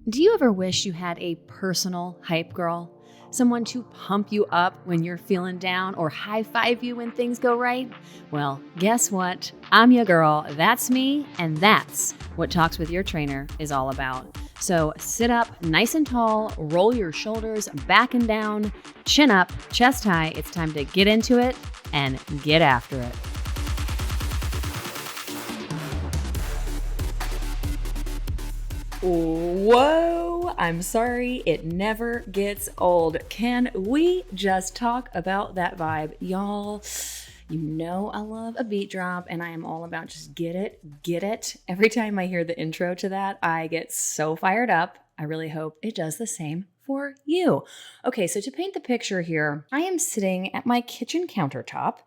Do you ever wish you had a personal hype girl? Someone to pump you up when you're feeling down or high five you when things go right? Well, guess what? I'm your girl. That's me, and that's what Talks With Your Trainor is all about. So sit up nice and tall, roll your shoulders back and down, chin up, chest high. It's time to get into it and get after it. Whoa, I'm sorry, it never gets old. Can we just talk about that vibe? Y'all, you know I love a beat drop and I am all about just get it. Every time I hear the intro to that, I get so fired up. I really hope it does the same for you. Okay, so to paint the picture here, I am sitting at my kitchen countertop,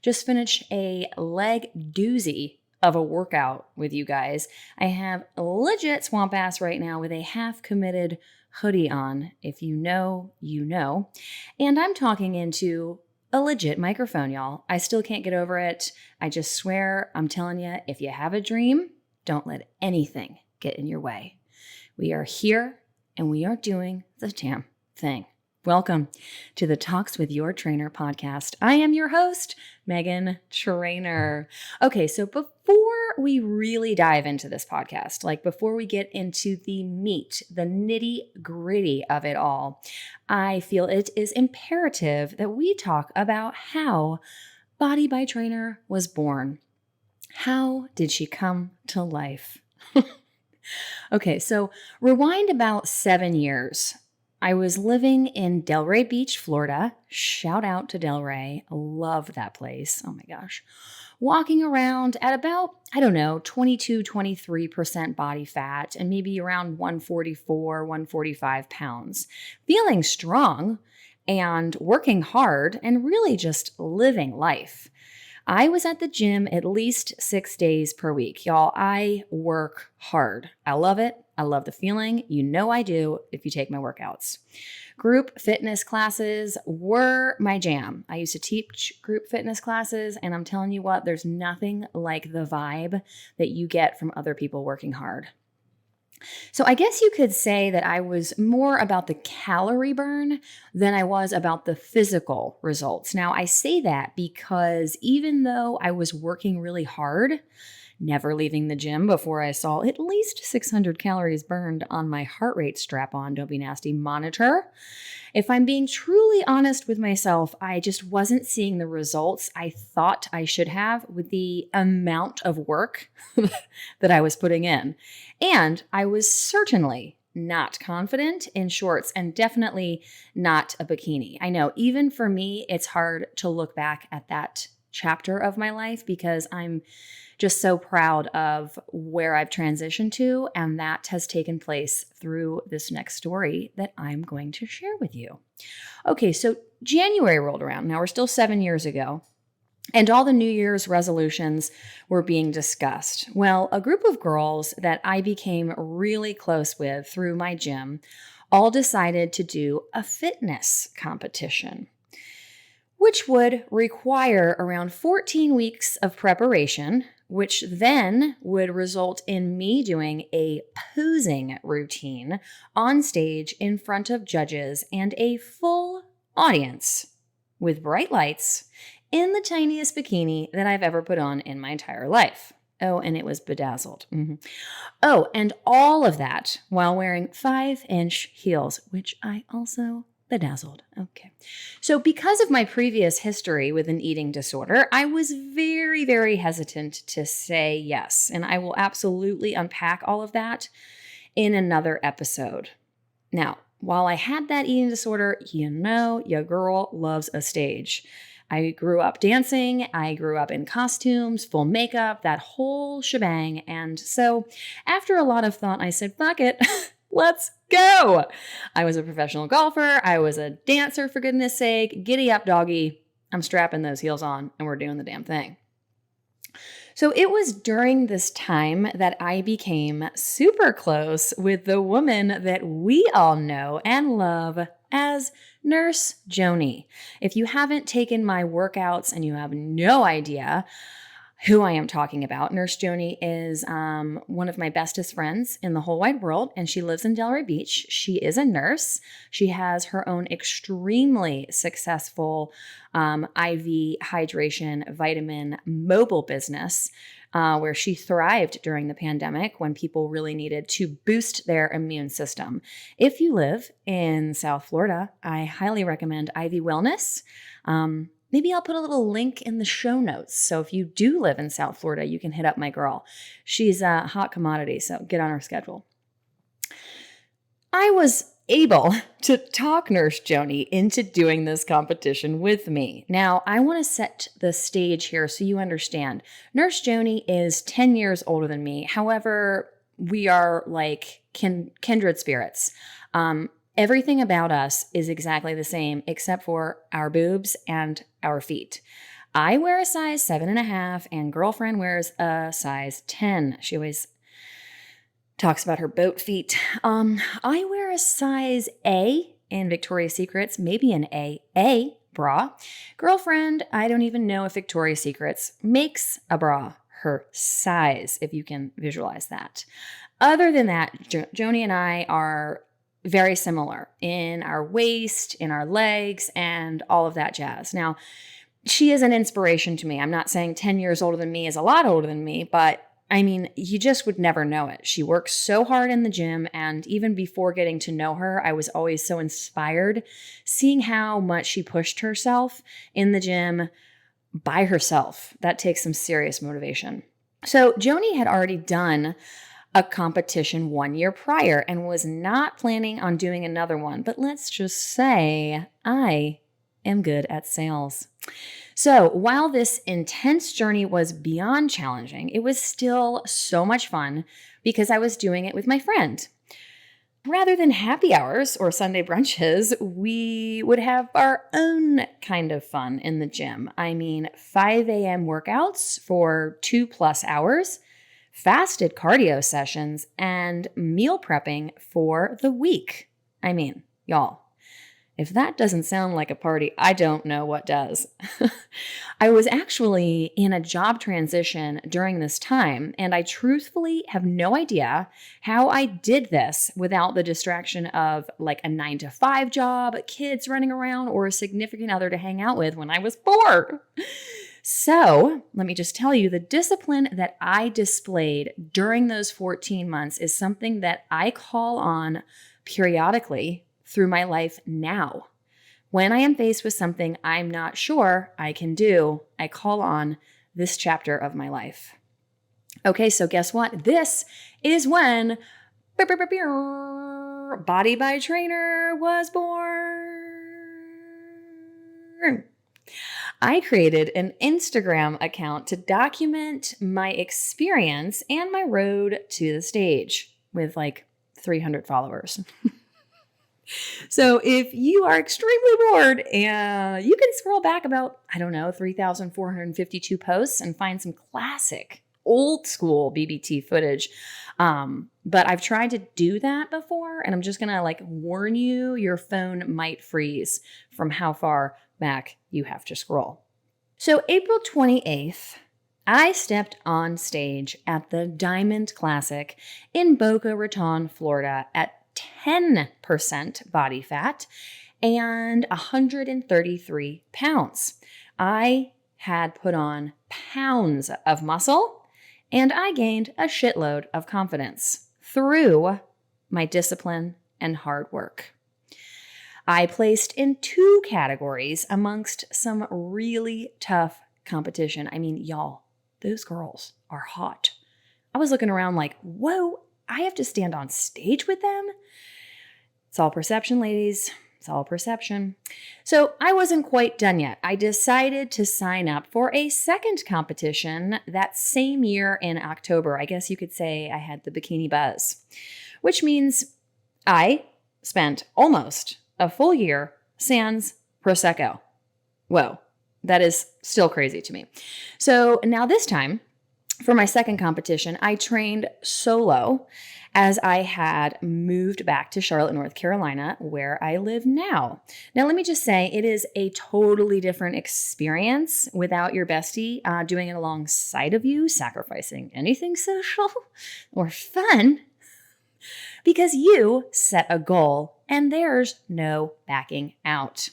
just finished a leg doozy of a workout with you guys. I have a legit swamp ass right now with a half committed hoodie on. If you know, you know. And I'm talking into a legit microphone, y'all. I still can't get over it. I just swear, I'm telling you, if you have a dream, don't let anything get in your way. We are here and we are doing the damn thing. Welcome to the Talks With Your Trainor podcast. I am your host, Meghan Trainor. Okay, so before we really dive into this podcast, like before we get into the meat, the nitty gritty of it all, I feel it is imperative that we talk about how BodyByTrainor was born. How did she come to life? Okay, so rewind about 7 years. I was living in Delray Beach, Florida. Shout out to Delray. I love that place. Oh my gosh. Walking around at about, 22, 23% body fat and maybe around 144, 145 pounds. Feeling strong and working hard and really just living life. I was at the gym at least 6 days per week. Y'all, I work hard. I love it. I love the feeling. You know I do if you take my workouts. Group fitness classes were my jam. I used to teach group fitness classes, and I'm telling you what, there's nothing like the vibe that you get from other people working hard. So I guess you could say that I was more about the calorie burn than I was about the physical results. Now, I say that because even though I was working really hard, never leaving the gym before I saw at least 600 calories burned on my heart rate strap-on, don't be nasty, monitor. If I'm being truly honest with myself, I just wasn't seeing the results I thought I should have with the amount of work that I was putting in. And I was certainly not confident in shorts and definitely not a bikini. I know even for me, it's hard to look back at that chapter of my life because I'm just so proud of where I've transitioned to, and that has taken place through this next story that I'm going to share with you. Okay, so January rolled around. Now we're still 7 years ago, and all the New Year's resolutions were being discussed. Well, a group of girls that I became really close with through my gym all decided to do a fitness competition, which would require around 14 weeks of preparation, which then would result in me doing a posing routine on stage in front of judges and a full audience with bright lights in the tiniest bikini that I've ever put on in my entire life. Oh, and it was bedazzled. Oh, and all of that while wearing 5-inch heels, which I also bedazzled. Okay. So because of my previous history with an eating disorder, I was very, very hesitant to say yes. And I will absolutely unpack all of that in another episode. Now, while I had that eating disorder, you know, your girl loves a stage. I grew up dancing. I grew up in costumes, full makeup, that whole shebang. And so after a lot of thought, I said, fuck it. Let's go. I was a professional golfer. I was a dancer, for goodness sake. Giddy up, doggy. I'm strapping those heels on and we're doing the damn thing. So it was during this time that I became super close with the woman that we all know and love as Nurse Joni. If you haven't taken my workouts and you have no idea, who I am talking about. Nurse Joni is one of my bestest friends in the whole wide world, and she lives in Delray Beach. She is a nurse. She has her own extremely successful IV hydration vitamin mobile business where she thrived during the pandemic when people really needed to boost their immune system. If you live in South Florida, I highly recommend IV Wellness. Maybe I'll put a little link in the show notes. So if you do live in South Florida, you can hit up my girl. She's a hot commodity, so get on her schedule. I was able to talk Nurse Joni into doing this competition with me. Now, I want to set the stage here so you understand. Nurse Joni is 10 years older than me. However, we are like kindred spirits. Everything about us is exactly the same except for our boobs and our feet. I wear a size 7.5 and girlfriend wears a size 10. She always talks about her boat feet. I wear a size A in Victoria's Secrets, maybe an AA bra. Girlfriend, I don't even know if Victoria's Secrets makes a bra her size, if you can visualize that. Other than that, Joni and I are very similar in our waist, in our legs, and all of that jazz. Now, she is an inspiration to me. I'm not saying 10 years older than me is a lot older than me, but I mean, you just would never know it. She works so hard in the gym, and even before getting to know her, I was always so inspired seeing how much she pushed herself in the gym by herself. That takes some serious motivation. So Joni had already done a competition 1 year prior and was not planning on doing another one. But let's just say I am good at sales. So while this intense journey was beyond challenging, it was still so much fun because I was doing it with my friend. Rather than happy hours or Sunday brunches, we would have our own kind of fun in the gym. I mean, 5 a.m. workouts for 2+ hours, fasted cardio sessions, and meal prepping for the week. I mean, y'all, if that doesn't sound like a party, I don't know what does. I was actually in a job transition during this time, and I truthfully have no idea how I did this without the distraction of like a 9-to-5 job, kids running around, or a significant other to hang out with when I was bored. So let me just tell you, the discipline that I displayed during those 14 months is something that I call on periodically through my life now. When I am faced with something I'm not sure I can do, I call on this chapter of my life. Okay, so guess what? This is when BodyByTrainor was born. I created an Instagram account to document my experience and my road to the stage with like 300 followers. So if you are extremely bored, you can scroll back about, 3,452 posts and find some classic old school BBT footage. But I've tried to do that before, and I'm just going to warn you, your phone might freeze from how far back you have to scroll. So April 28th, I stepped on stage at the Diamond Classic in Boca Raton, Florida at 10% body fat and 133 pounds. I had put on pounds of muscle, and I gained a shitload of confidence through my discipline and hard work. I placed in 2 categories amongst some really tough competition. I mean, y'all, those girls are hot. I was looking around like, whoa, I have to stand on stage with them? It's all perception, ladies. It's all perception. So I wasn't quite done yet. I decided to sign up for a second competition that same year in October. I guess you could say I had the bikini buzz, which means I spent almost a full year sans Prosecco. Whoa, that is still crazy to me. So now this time, For my second competition, I trained solo as I had moved back to Charlotte, North Carolina, where I live now. Now, let me just say, it is a totally different experience without your bestie doing it alongside of you, sacrificing anything social or fun, because you set a goal and there's no backing out.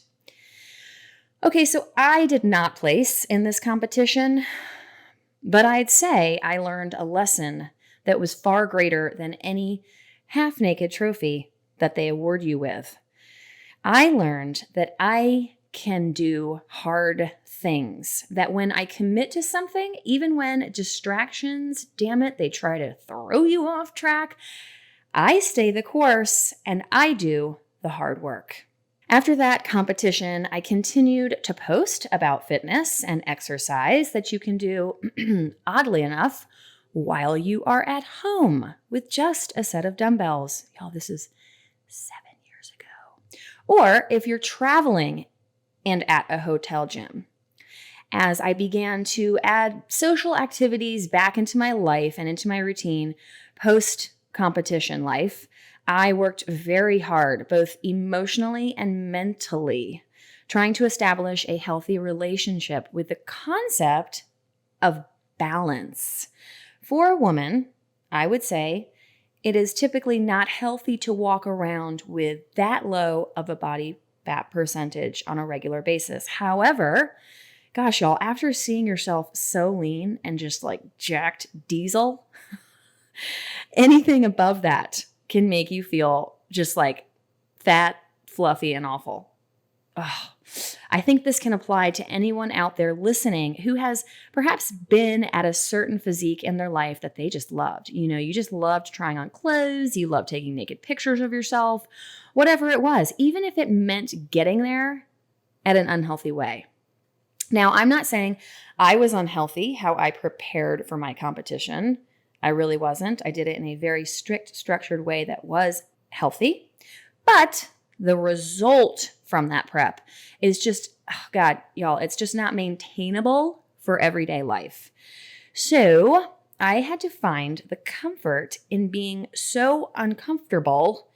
Okay, so I did not place in this competition, but I'd say I learned a lesson that was far greater than any half-naked trophy that they award you with. I learned that I can do hard things, that when I commit to something, even when distractions, damn it, they try to throw you off track, I stay the course and I do the hard work. After that competition, I continued to post about fitness and exercise that you can do, oddly enough, while you are at home with just a set of dumbbells. Y'all, this is 7 years ago. Or if you're traveling and at a hotel gym. As I began to add social activities back into my life and into my routine post-competition life, I worked very hard, both emotionally and mentally, trying to establish a healthy relationship with the concept of balance. For a woman, I would say it is typically not healthy to walk around with that low of a body fat percentage on a regular basis. However, gosh, y'all, after seeing yourself so lean and just like jacked diesel, anything above that can make you feel just like fat, fluffy, and awful. Oh, I think this can apply to anyone out there listening who has perhaps been at a certain physique in their life that they just loved. You know, you just loved trying on clothes, you loved taking naked pictures of yourself, whatever it was, even if it meant getting there at an unhealthy way. Now, I'm not saying I was unhealthy how I prepared for my competition. I really wasn't. I did it in a very strict, structured way that was healthy. But the result from that prep is just, oh God, y'all, it's just not maintainable for everyday life. So I had to find the comfort in being so uncomfortable,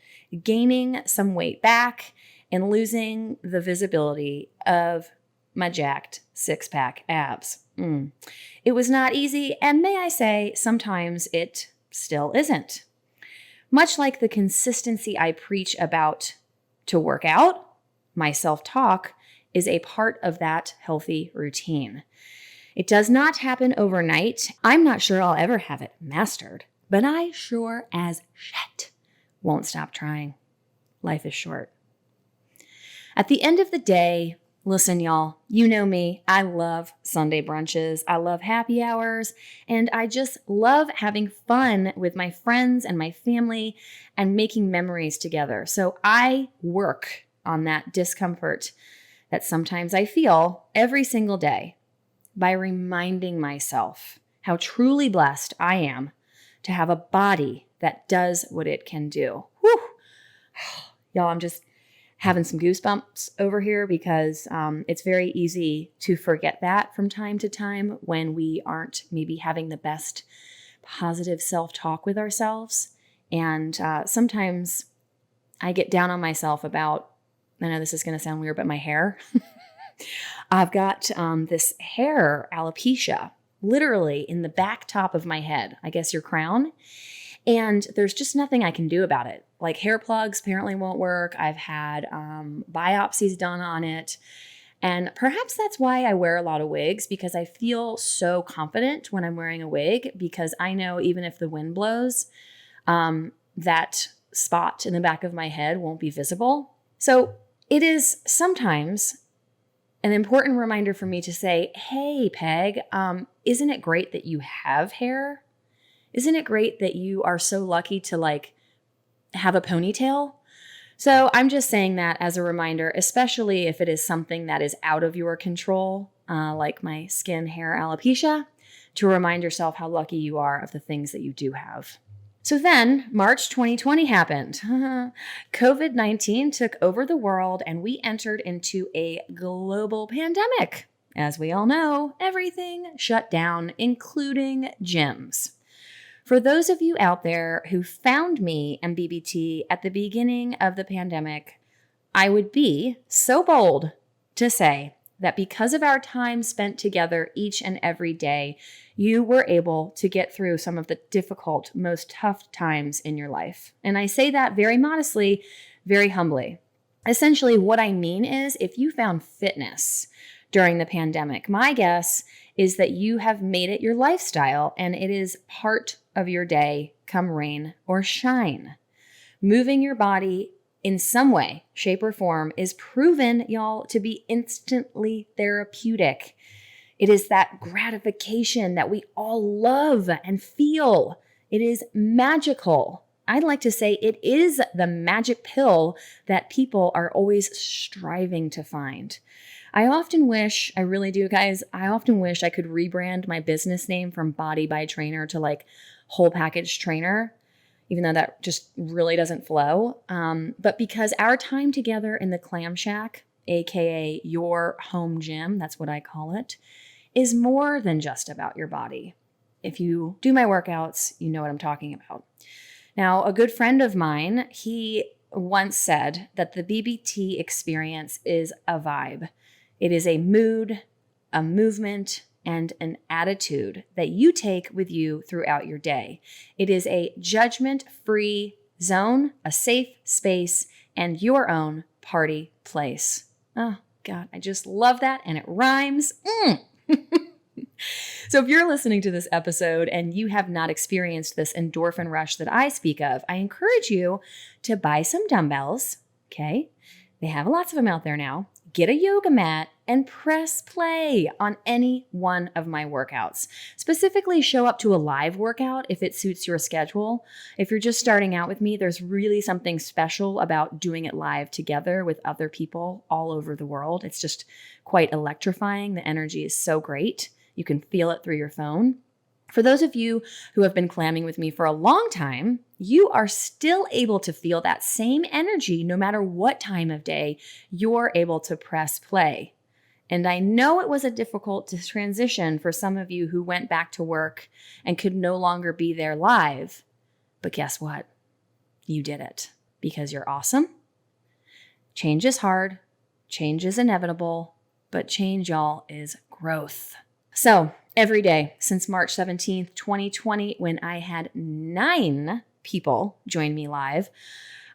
gaining some weight back and losing the visibility of my jacked six-pack abs. It was not easy, and may I say, sometimes it still isn't. Much like the consistency I preach about to work out, my self-talk is a part of that healthy routine. It does not happen overnight. I'm not sure I'll ever have it mastered, but I sure as shit won't stop trying. Life is short. At the end of the day, listen, y'all, you know me. I love Sunday brunches. I love happy hours, and I just love having fun with my friends and my family and making memories together. So I work on that discomfort that sometimes I feel every single day by reminding myself how truly blessed I am to have a body that does what it can do. Whew. Y'all, I'm just having some goosebumps over here because it's very easy to forget that from time to time when we aren't maybe having the best positive self-talk with ourselves. And sometimes I get down on myself about, I know this is going to sound weird, but my hair. I've got this hair alopecia, literally in the back top of my head, I guess your crown. And there's just nothing I can do about it. Like hair plugs apparently won't work. I've had biopsies done on it. And perhaps that's why I wear a lot of wigs, because I feel so confident when I'm wearing a wig, because I know even if the wind blows, that spot in the back of my head won't be visible. So it is sometimes an important reminder for me to say, hey, Peg, isn't it great that you have hair? Isn't it great that you are so lucky to like have a ponytail? So I'm just saying that as a reminder, especially if it is something that is out of your control, like my skin, hair, alopecia, to remind yourself how lucky you are of the things that you do have. So then March 2020 happened. COVID-19 took over the world and we entered into a global pandemic. as we all know, everything shut down, including gyms. For those of you out there who found me and BBT at the beginning of the pandemic, I would be so bold to say that because of our time spent together each and every day, you were able to get through some of the difficult, most tough times in your life. And I say that very modestly, very humbly. Essentially, what I mean is if you found fitness during the pandemic, my guess is that you have made it your lifestyle and it is part of your day, come rain or shine. Moving your body in some way, shape, or form is proven, y'all, to be instantly therapeutic. It is that gratification that we all love and feel. It is magical. I'd like to say it is the magic pill that people are always striving to find. I often wish, I really do, guys, I often wish I could rebrand my business name from BodyByTrainor to like Whole Package Trainer, even though that just really doesn't flow. But because our time together in the Clam Shack, aka your home gym, that's what I call it, is more than just about your body. If you do my workouts, you know what I'm talking about. Now, a good friend of mine, he once said that the BBT experience is a vibe. It is a mood, a movement, and an attitude that you take with you throughout your day. It is a judgment-free zone, a safe space, and your own party place. Oh, God, I just love that, and it rhymes. So if you're listening to this episode and you have not experienced this endorphin rush that I speak of, I encourage you to buy some dumbbells, okay? They have lots of them out there now. Get a yoga mat and press play on any one of my workouts. Specifically, show up to a live workout if it suits your schedule. If you're just starting out with me, there's really something special about doing it live together with other people all over the world. It's just quite electrifying. The energy is so great. You can feel it through your phone. For those of you who have been clamming with me for a long time, you are still able to feel that same energy no matter what time of day you're able to press play. And I know it was a difficult transition for some of you who went back to work and could no longer be there live. But guess what? You did it because you're awesome. Change is hard. Change is inevitable. But change, y'all, is growth. So every day since March 17th, 2020, when I had 9 people join me live,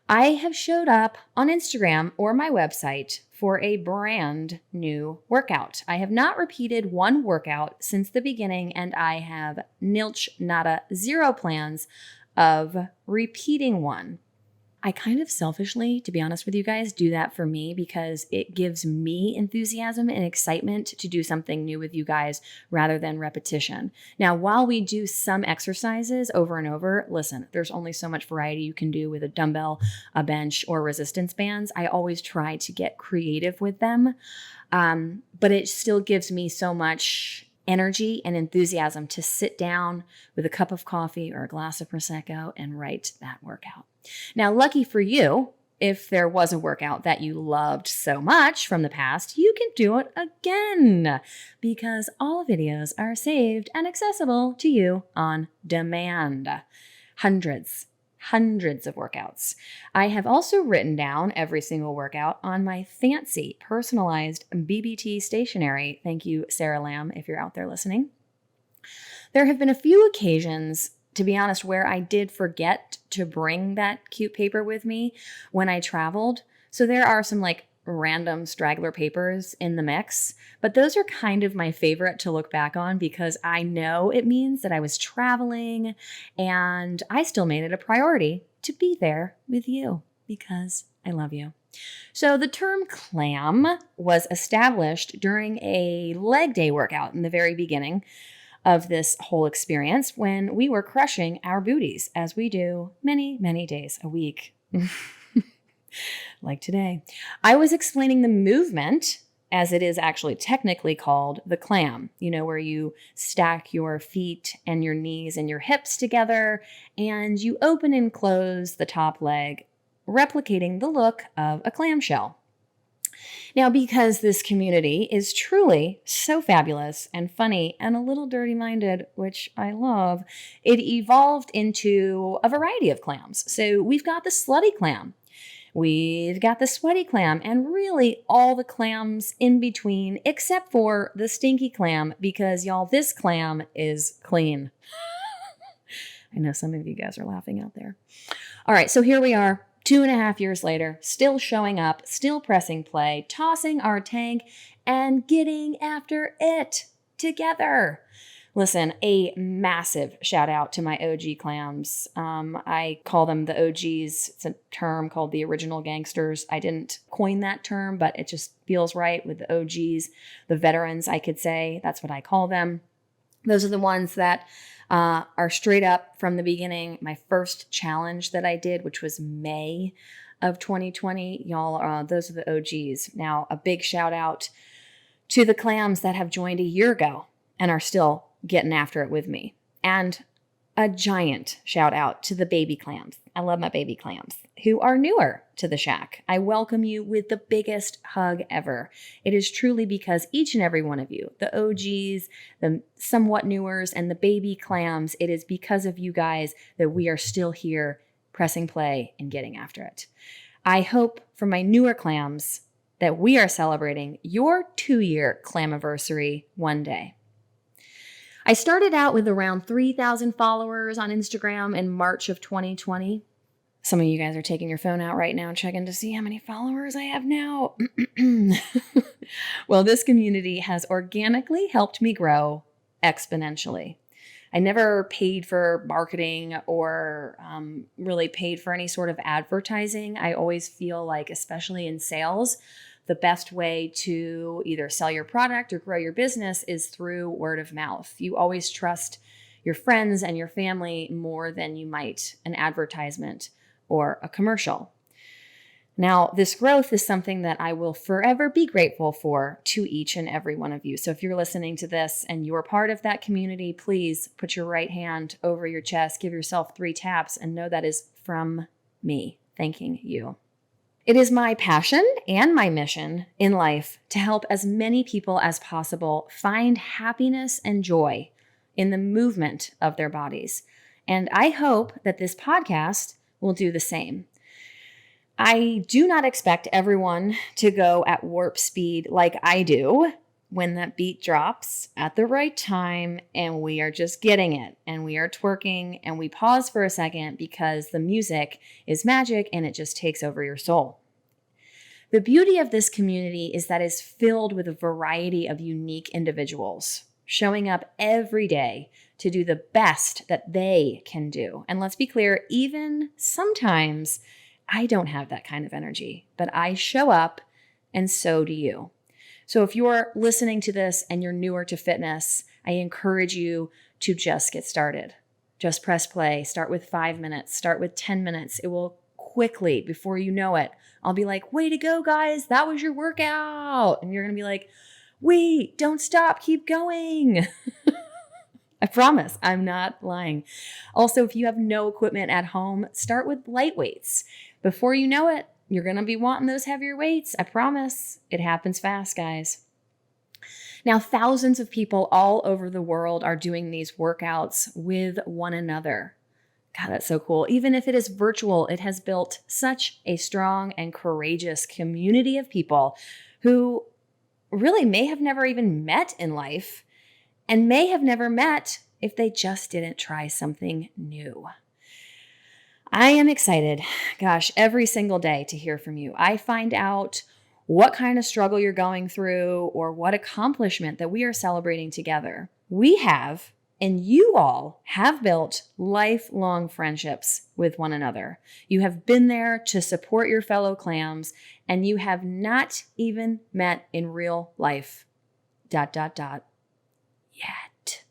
I have showed up on Instagram or my website for a brand new workout. I have not repeated one workout since the beginning, and I have nilch, nada, zero plans of repeating one. I kind of selfishly, to be honest with you guys, do that for me because it gives me enthusiasm and excitement to do something new with you guys rather than repetition. Now, while we do some exercises over and over, listen, there's only so much variety you can do with a dumbbell, a bench, or resistance bands. I always try to get creative with them, but it still gives me so much energy and enthusiasm to sit down with a cup of coffee or a glass of Prosecco and write that workout. Now, lucky for you, if there was a workout that you loved so much from the past, you can do it again because all videos are saved and accessible to you on demand. Hundreds of workouts. I have also written down every single workout on my fancy personalized BBT stationery. Thank you, Sarah Lamb, if you're out there listening. There have been a few occasions, to be honest, where I did forget to bring that cute paper with me when I traveled. So there are some like random straggler papers in the mix, but those are kind of my favorite to look back on because I know it means that I was traveling and I still made it a priority to be there with you because I love you. So the term CLAM was established during a leg day workout in the very beginning of this whole experience when we were crushing our booties as we do many, many days a week. Like today. I was explaining the movement, as it is actually technically called, the CLAM, where you stack your feet and your knees and your hips together and you open and close the top leg, replicating the look of a clamshell. Now, because this community is truly so fabulous and funny and a little dirty-minded, which I love, it evolved into a variety of clams. So we've got the slutty clam, we've got the sweaty clam, and really all the clams in between, except for the stinky clam, because y'all, this clam is clean. I know some of you guys are laughing out there. All right, so here we are, 2.5 years later, still showing up, still pressing play, tossing our tank, and getting after it together. Listen, a massive shout out to my OG clams. I call them the OGs. It's a term called the original gangsters. I didn't coin that term, but it just feels right with the OGs, the veterans, I could say. That's what I call them. Those are the ones that are straight up from the beginning. My first challenge that I did, which was May of 2020, y'all, those are the OGs. Now, a big shout out to the clams that have joined a year ago and are still getting after it with me. And a giant shout out to the baby clams. I love my baby clams who are newer to the shack. I welcome you with the biggest hug ever. It is truly because each and every one of you, the OGs, the somewhat newers, and the baby clams, it is because of you guys that we are still here pressing play and getting after it. I hope for my newer clams that we are celebrating your 2-year clamiversary one day. I started out with around 3,000 followers on Instagram in March of 2020. Some of you guys are taking your phone out right now checking to see how many followers I have now. Well, this community has organically helped me grow exponentially. I never paid for marketing or really paid for any sort of advertising. I always feel like, especially in sales, the best way to either sell your product or grow your business is through word of mouth. You always trust your friends and your family more than you might an advertisement or a commercial. Now, this growth is something that I will forever be grateful for to each and every one of you. So if you're listening to this and you're part of that community, please put your right hand over your chest, give yourself 3 taps, and know that is from me thanking you. It is my passion and my mission in life to help as many people as possible find happiness and joy in the movement of their bodies. And I hope that this podcast will do the same. I do not expect everyone to go at warp speed like I do when that beat drops at the right time and we are just getting it and we are twerking and we pause for a second because the music is magic and it just takes over your soul. The beauty of this community is that it's filled with a variety of unique individuals showing up every day to do the best that they can do. And let's be clear, even sometimes I don't have that kind of energy, but I show up and so do you. So if you're listening to this and you're newer to fitness, I encourage you to just get started. Just press play. Start with 5 minutes. Start with 10 minutes. It will quickly, before you know it, I'll be like, way to go, guys. That was your workout. And you're going to be like, wait, don't stop. Keep going. I promise I'm not lying. Also, if you have no equipment at home, start with light weights. Before you know it, you're going to be wanting those heavier weights. I promise. It happens fast, guys. Now, thousands of people all over the world are doing these workouts with one another. God, that's so cool. Even if it is virtual, it has built such a strong and courageous community of people who really may have never even met in life and may have never met if they just didn't try something new. I am excited, gosh, every single day to hear from you. I find out what kind of struggle you're going through or what accomplishment that we are celebrating together. We have, and you all have built lifelong friendships with one another. You have been there to support your fellow clams, and you have not even met in real life. ... Yet.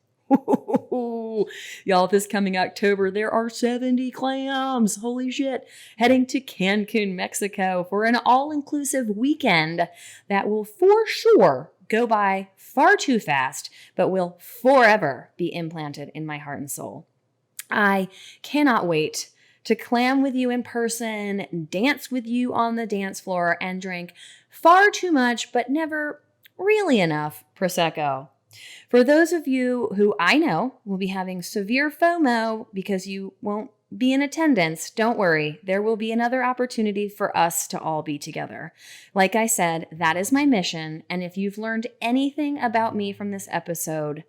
Y'all, this coming October, there are 70 clams. Holy shit. Heading to Cancun, Mexico for an all-inclusive weekend that will for sure go by far too fast, but will forever be implanted in my heart and soul. I cannot wait to clam with you in person, dance with you on the dance floor, and drink far too much, but never really enough Prosecco. For those of you who I know will be having severe FOMO because you won't be in attendance, don't worry. There will be another opportunity for us to all be together. Like I said, that is my mission. And if you've learned anything about me from this episode,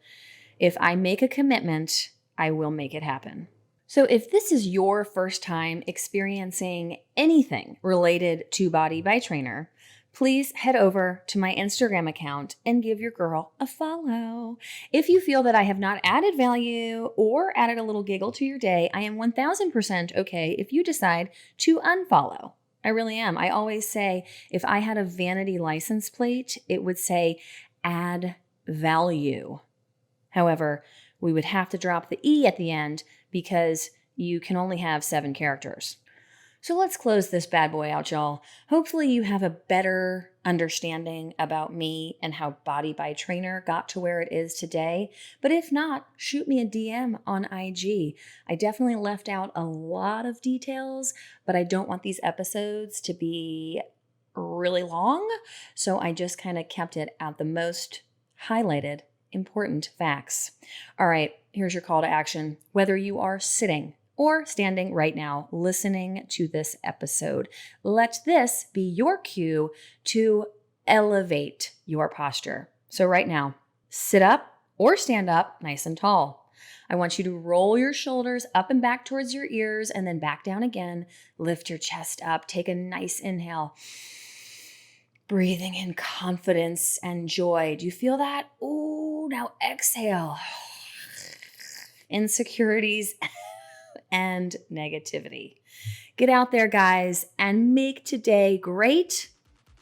if I make a commitment, I will make it happen. So if this is your first time experiencing anything related to Body by Trainor, please head over to my Instagram account and give your girl a follow. If you feel that I have not added value or added a little giggle to your day, I am 1000% okay if you decide to unfollow. I really am. I always say if I had a vanity license plate, it would say add value. However, we would have to drop the E at the end because you can only have 7 characters. So let's close this bad boy out, y'all. Hopefully you have a better understanding about me and how Body by Trainor got to where it is today. But if not, shoot me a DM on IG. I definitely left out a lot of details, but I don't want these episodes to be really long. So I just kind of kept it at the most highlighted important facts. All right, here's your call to action. Whether you are sitting or standing right now listening to this episode, let this be your cue to elevate your posture. So right now, sit up or stand up nice and tall. I want you to roll your shoulders up and back towards your ears and then back down again. Lift your chest up. Take a nice inhale. Breathing in confidence and joy. Do you feel that? Ooh, now exhale. Insecurities and negativity. Get out there, guys, and make today great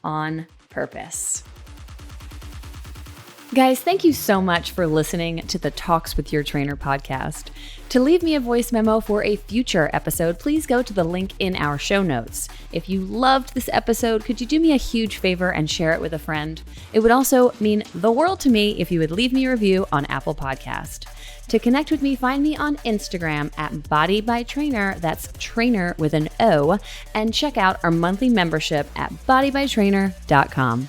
on purpose. Guys, thank you so much for listening to the Talks With Your Trainor podcast. To leave me a voice memo for a future episode, please go to the link in our show notes. If you loved this episode, could you do me a huge favor and share it with a friend? It would also mean the world to me if you would leave me a review on Apple Podcast. To connect with me, find me on Instagram at BodyByTrainor, that's trainer with an O, and check out our monthly membership at BodyByTrainor.com.